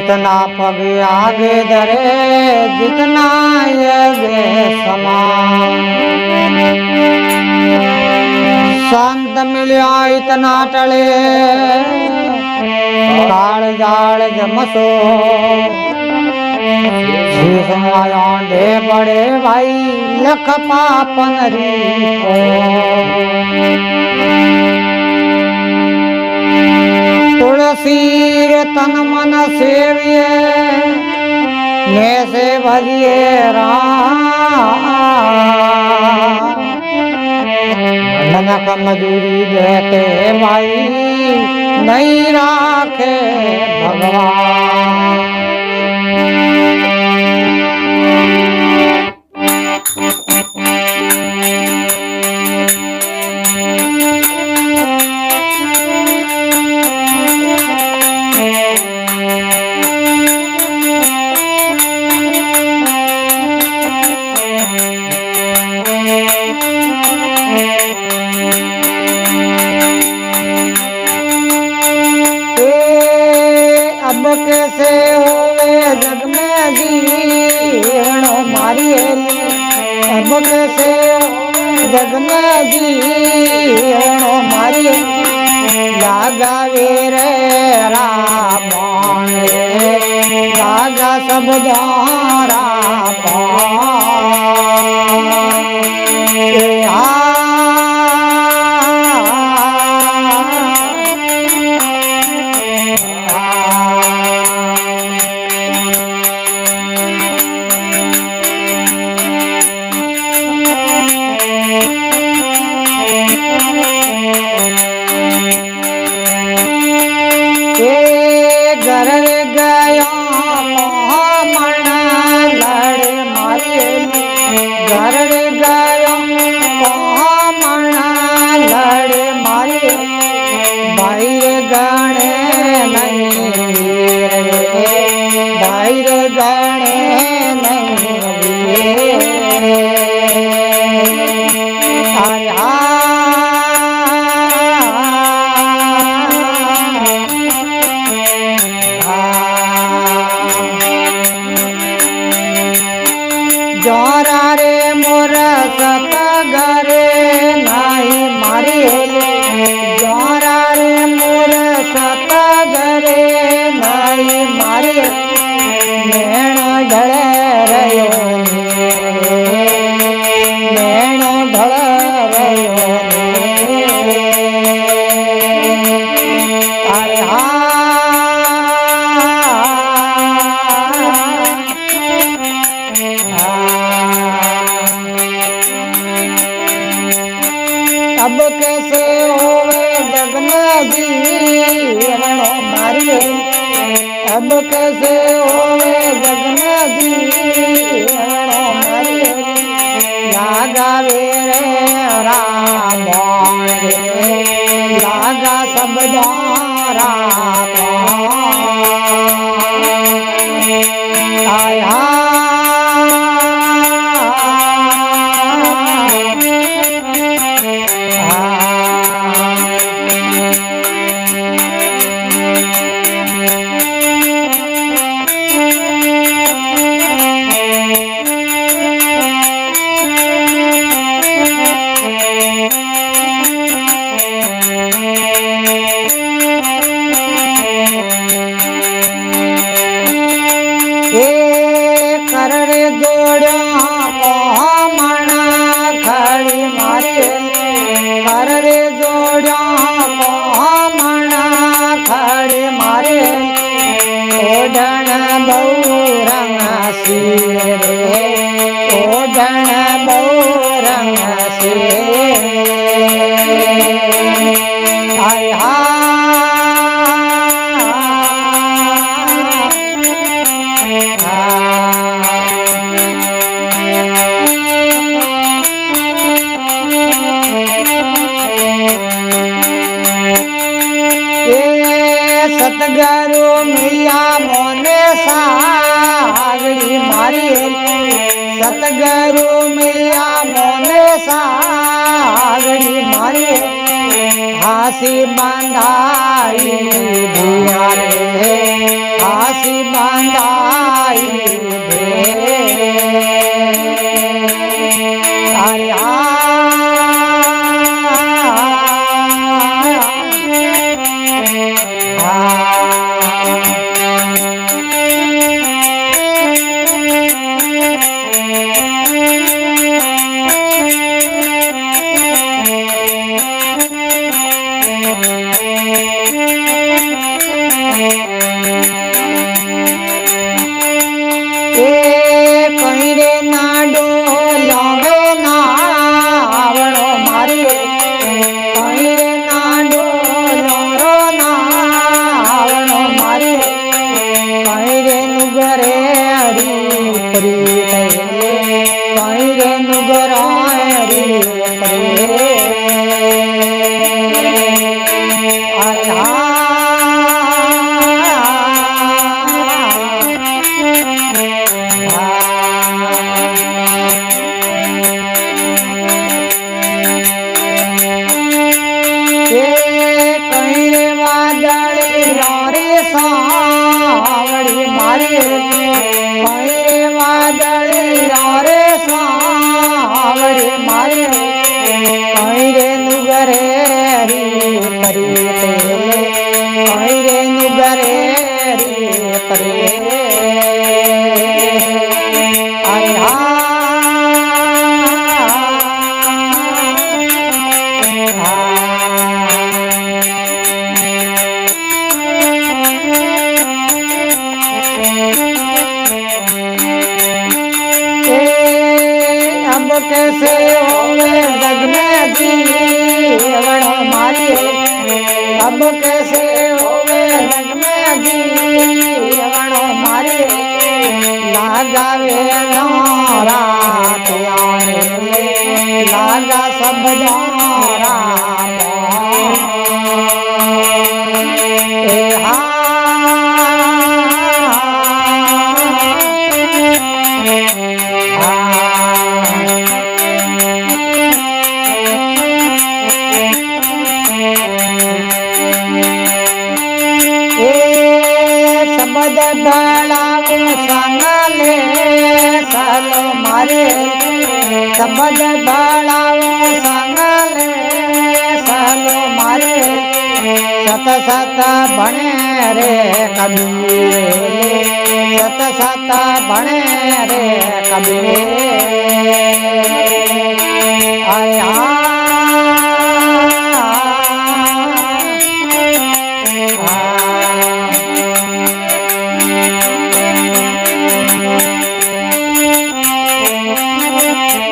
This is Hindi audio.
जितना पग आगे धरे जितना ये बेसमान संत मिलिया इतना टले काल जाल जमसो दे बड़े भाई लख पापन तुलसी तन मन सेविए ने से भजिए ननक मजूरी देते भाई नहीं राखे भगवान। कैसे होवे जग में जीवनो मारी अब कैसे जग में जीवनो मारी लागावे रे राम लागा सब द्वारा जोरा रे मोर सत घरे नाही मारी जोरा रे मोर सत घरे नाही मारी नैण ढले रयो नैण ढल रयो अरे अब कैसे होवे जग में जीवनो मारी अब कैसे होवे जग में जीवनो मारी लागावे रे राम लागा सब द्वारा आया करड़े जोड़ा मणा खड़ी मारे करड़े जोड़ा मणा खड़ी मारे ओढ़ण बहु रंग सिरे ओढ़ण बहु रंग सिरे हाय सतगुरु मिया मोने सागड़ी मारी सतगुरु मिया मोने सागड़ी मारी हासी बंधाई धिया रे फांसी बांधाई कैसे होवे जग में जीवन हमारी अब कैसे होवे जग में जीवन हमारी लगावे रात लागा सब रात सबद बाळाओ संगले सालो मारे सत सत बने रे कबीर सत सत बने रे कबीर आया